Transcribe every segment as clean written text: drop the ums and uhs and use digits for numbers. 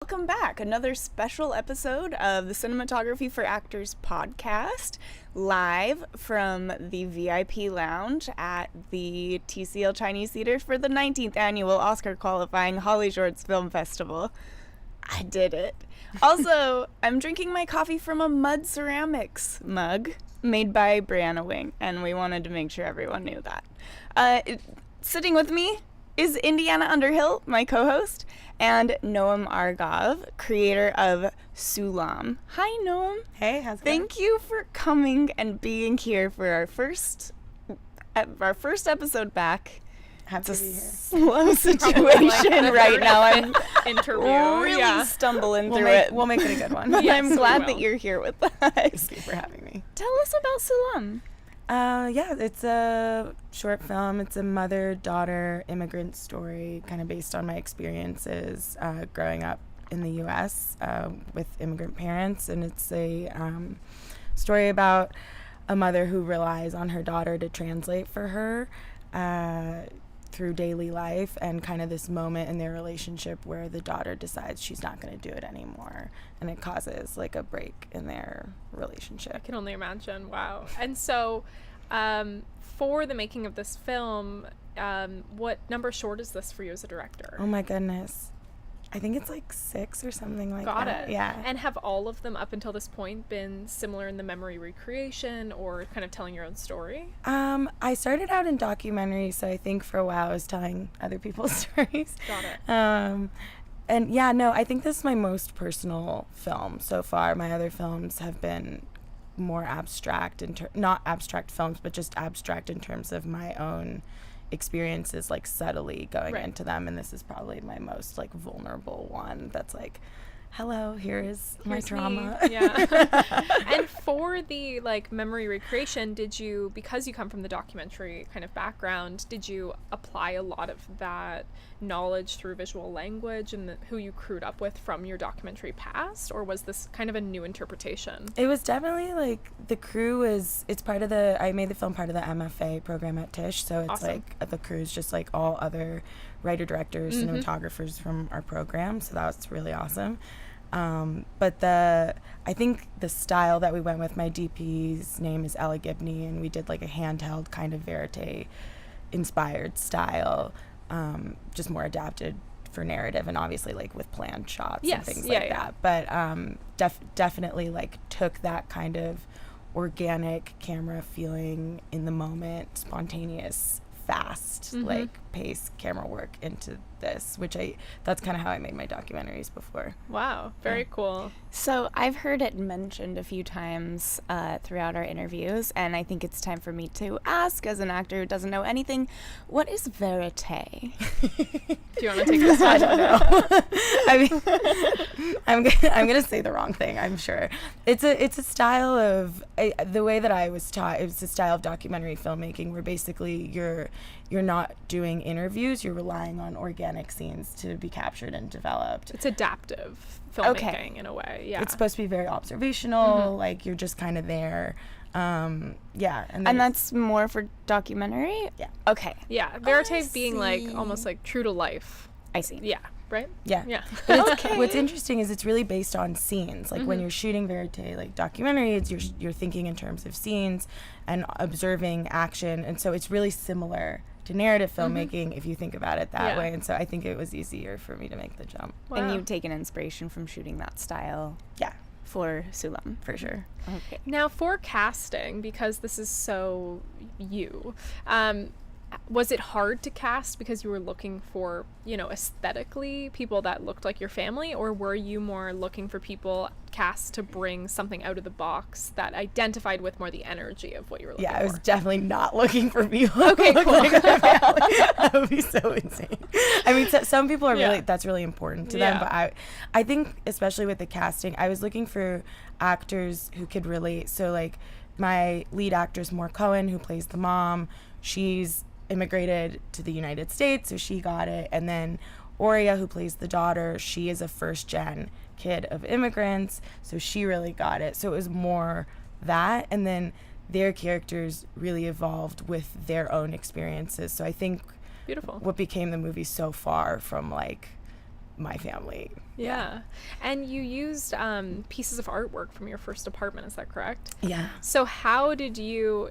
welcome back. Another special episode of the Cinematography for Actors podcast, live from the VIP lounge at the TCL Chinese Theatre for the 19th annual Oscar qualifying HollyShorts Film Festival. I did it. Also, I'm drinking my coffee from a mud ceramics mug made by Brianna Wing, and we wanted to make sure everyone knew that. Sitting with me is Indiana Underhill, my co-host, and Noam Argov, creator of Sulam. Hi, Noam. Hey, how's it going? Thank you for coming and being here for our first episode back. Happy It's to a be here. slow situation right now. I'm Interview. really stumbling through it. We'll make it a good one. But Yes, I'm we glad will. that you're here with us. Thank you for having me. Tell us about Sulam. Yeah, it's a short film. It's a mother-daughter immigrant story, kind of based on my experiences growing up in the U.S. With immigrant parents, and it's a story about a mother who relies on her daughter to translate for her through daily life, and kind of this moment in their relationship where the daughter decides she's not going to do it anymore, and it causes like a break in their relationship. I can only imagine. Wow. And so, for the making of this film, what number short is this for you as a director? Oh my goodness. I think it's like 6 or something like Got that. it. Yeah. And have all of them up until this point been similar in the memory recreation or kind of telling your own story? I started out in documentaries, so I think for a while I was telling other people's stories. Got it. And yeah, no, I think this is my most personal film so far. My other films have been more abstract, not abstract films, but just abstract in terms of my own experiences, like subtly going Right. into them, and this is probably my most like vulnerable one that's like, hello, here is my Here's trauma. me. Yeah. And for the like memory recreation, did you, because you come from the documentary kind of background, did you apply a lot of that knowledge through visual language and who you crewed up with from your documentary past, or was this kind of a new interpretation? It was definitely like the crew it's part of I made the film part of the MFA program at Tisch, so it's Awesome. like the crew's just like all other writer directors, cinematographers from our program, so that was really awesome. But I think the style that we went with, my DP's name is Ella Gibney, and we did like a handheld kind of verite inspired style, just more adapted for narrative, and obviously like with planned shots Yes, and things yeah, like yeah. that. But definitely like took that kind of organic camera feeling in the moment, spontaneous, fast, like pace camera work into this, that's kind of how I made my documentaries before. Wow, very cool. So I've heard it mentioned a few times throughout our interviews, and I think it's time for me to ask, as an actor who doesn't know anything, what is verite? Do you want to take this one? I don't know. I mean, I'm gonna say the wrong thing, I'm sure. It's a style of the way that I was taught. It was a style of documentary filmmaking where basically you're not doing interviews. You're relying on organic scenes to be captured and developed. It's adaptive filmmaking in a way. Yeah. It's supposed to be very observational. Like you're just kind of there. Yeah. And that's more for documentary? Yeah. Okay. Yeah. Verite I being like see. almost like true to life. I see. Yeah. Right? Yeah. Yeah. But Okay. what's interesting is it's really based on scenes. Like when you're shooting verite, like documentaries, you're thinking in terms of scenes and observing action, and so it's really similar to narrative filmmaking if you think about it that Yeah. way. And so I think it was easier for me to make the jump. And Wow. you've taken inspiration from shooting that style Yeah, for Sulam. for sure. Okay. Now for casting, because this is so you, was it hard to cast because you were looking for, aesthetically people that looked like your family, or were you more looking for people cast to bring something out of the box that identified with more the energy of what you were looking Yeah, for? I was definitely not looking for people. Okay, who look cool. like their family. That would be so insane. I mean, some people are Yeah. really, that's really important to Yeah. them. But I think, especially with the casting, I was looking for actors who could relate. So, like, my lead actress, Moore Cohen, who plays the mom, she's immigrated to the United States, so she got it. And then Aurea, who plays the daughter, she is a first-gen kid of immigrants, so she really got it. So it was more that, and then their characters really evolved with their own experiences. So I think Beautiful. what became the movie so far from like my family. Yeah. And you used pieces of artwork from your first apartment, is that correct? Yeah. So how did you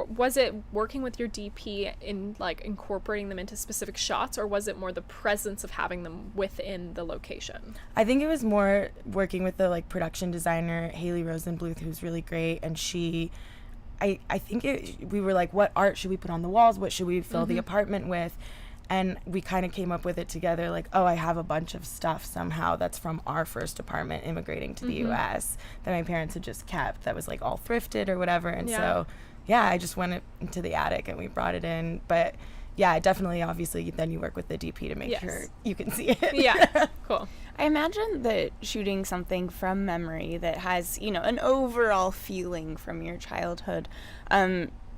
was it working with your DP in like incorporating them into specific shots, or was it more the presence of having them within the location? I think it was more working with the like production designer Haley Rosenbluth, who's really great, and I think we were like, what art should we put on the walls? What should we fill the apartment with? And we kind of came up with it together, like, oh, I have a bunch of stuff somehow that's from our first apartment immigrating to the U.S. that my parents had just kept that was, like, all thrifted or whatever. And so, yeah, I just went into the attic and we brought it in. But, yeah, definitely, obviously, then you work with the DP to make sure you can see it. Yeah, cool. I imagine that shooting something from memory that has, you know, an overall feeling from your childhood,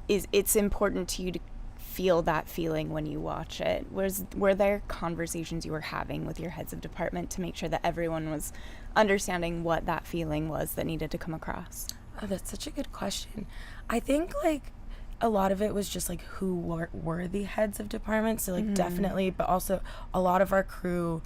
it's important to you to feel that feeling when you watch it. Were there conversations you were having with your heads of department to make sure that everyone was understanding what that feeling was that needed to come across? Oh, that's such a good question. I think, like, a lot of it was just, like, who were the heads of department. So, like, definitely, but also a lot of our crew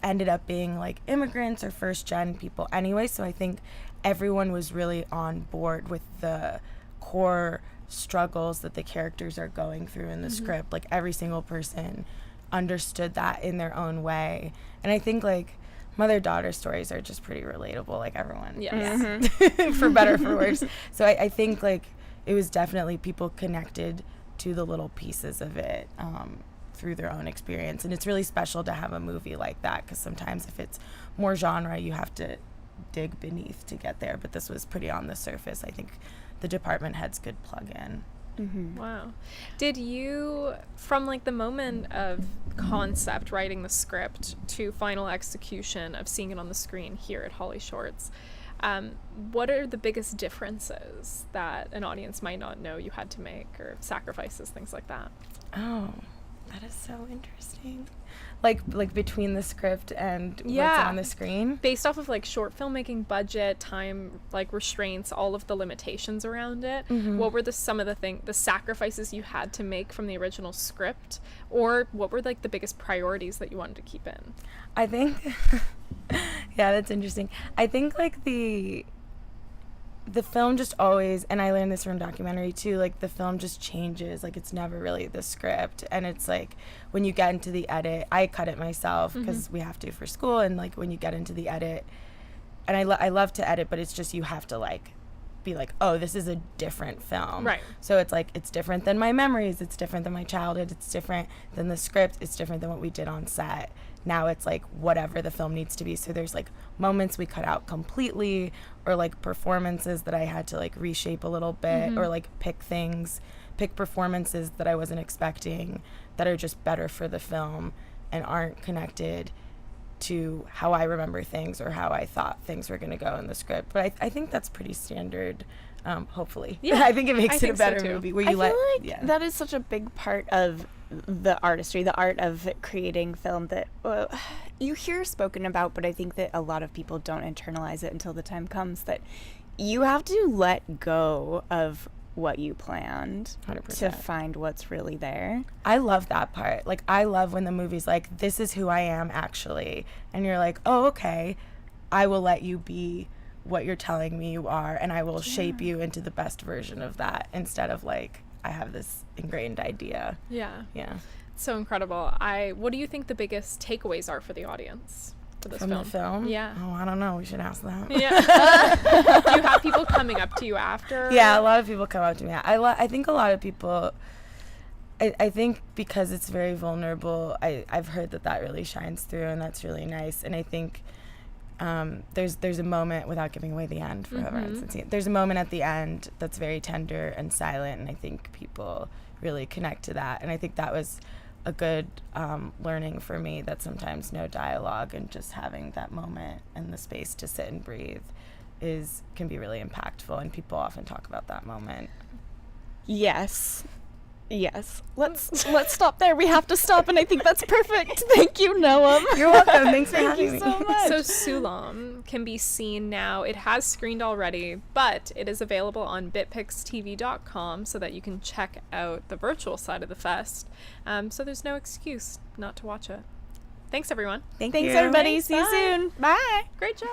ended up being, like, immigrants or first-gen people anyway. So I think everyone was really on board with the core struggles that the characters are going through in the script. Like, every single person understood that in their own way. And I think, like, mother-daughter stories are just pretty relatable, like, everyone. Yes. For better or for worse. So I think, like, it was definitely people connected to the little pieces of it through their own experience. And it's really special to have a movie like that, because sometimes if it's more genre, you have to dig beneath to get there. But this was pretty on the surface. I think the department heads could plug in. Wow. Did you, from like the moment of concept, writing the script, to final execution of seeing it on the screen here at HollyShorts, what are the biggest differences that an audience might not know you had to make, or sacrifices, things like that? Oh, that is so interesting. Like between the script and what's on the screen? Based off of like short filmmaking budget, time, like restraints, all of the limitations around it, what were some of the sacrifices you had to make from the original script, or what were like the biggest priorities that you wanted to keep in? I think, yeah, that's interesting. I think like the film just always, and I learned this from documentary too, like the film just changes. Like, it's never really the script. And it's like when you get into the edit, I cut it myself because we have to for school. And like when you get into the edit, and I love to edit, but it's just, you have to like be like, oh, this is a different film. Right. So it's like, it's different than my memories. It's different than my childhood. It's different than the script. It's different than what we did on set. Now it's like whatever the film needs to be. So there's like moments we cut out completely, or like performances that I had to like reshape a little bit, or like pick performances that I wasn't expecting that are just better for the film and aren't connected to how I remember things or how I thought things were going to go in the script. But I think that's pretty standard, hopefully. Yeah, I think it makes I it a think so better too. movie where I you feel like that is such a big part of the artistry, the art of creating film that you hear spoken about, but I think that a lot of people don't internalize it until the time comes that you have to let go of what you planned 100%. to find what's really there. I love that part. Like, I love when the movie's like, this is who I am actually. And you're like, oh, okay, I will let you be what you're telling me you are, and I will shape you into the best version of that, instead of like, I have this ingrained idea. Yeah. Yeah. So incredible. What do you think the biggest takeaways are for the audience for this From film? the film? Yeah. Oh, I don't know. We should ask them. Yeah. Do you have people coming up to you after? Yeah, a lot of people come up to me. I think a lot of people, I think because it's very vulnerable, I've heard that really shines through, and that's really nice. And I think there's a moment, without giving away the end for whoever hasn't seen it, there's a moment at the end that's very tender and silent, and I think people really connect to that. And I think that was a good learning for me, that sometimes no dialogue and just having that moment and the space to sit and breathe can be really impactful, and people often talk about that moment. Yes. Let's stop there. We have to stop, and I think that's perfect. Thank you, Noam. You're welcome. Thanks for Thank having you me. so much. So Sulam can be seen now. It has screened already, but it is available on bitpixtv.com so that you can check out the virtual side of the fest. So there's no excuse not to watch it. Thanks, everyone. Thanks, Thanks, everybody. Thanks, See you bye. soon. Bye. Great job.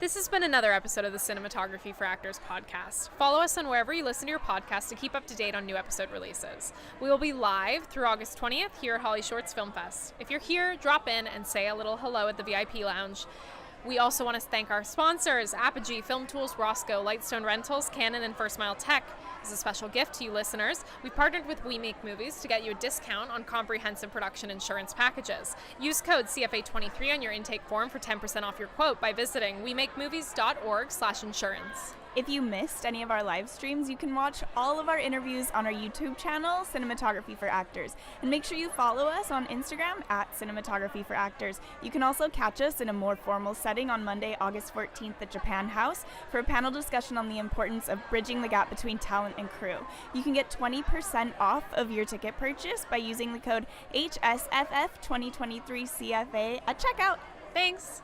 This has been another episode of the Cinematography for Actors podcast. Follow us on wherever you listen to your podcast to keep up to date on new episode releases. We will be live through August 20th here at HollyShorts Film Fest. If you're here, drop in and say a little hello at the VIP lounge. We also want to thank our sponsors, Apogee, Film Tools, Roscoe, Lightstone Rentals, Canon, and First Mile Tech. As a special gift to you listeners, we've partnered with We Make Movies to get you a discount on comprehensive production insurance packages. Use code CFA23 on your intake form for 10% off your quote by visiting wemakemovies.org/insurance. If you missed any of our live streams, you can watch all of our interviews on our YouTube channel, Cinematography for Actors. And make sure you follow us on Instagram at Cinematography for Actors. You can also catch us in a more formal setting on Monday, August 14th at Japan House for a panel discussion on the importance of bridging the gap between talent and crew. You can get 20% off of your ticket purchase by using the code HSFF2023CFA at checkout. Thanks!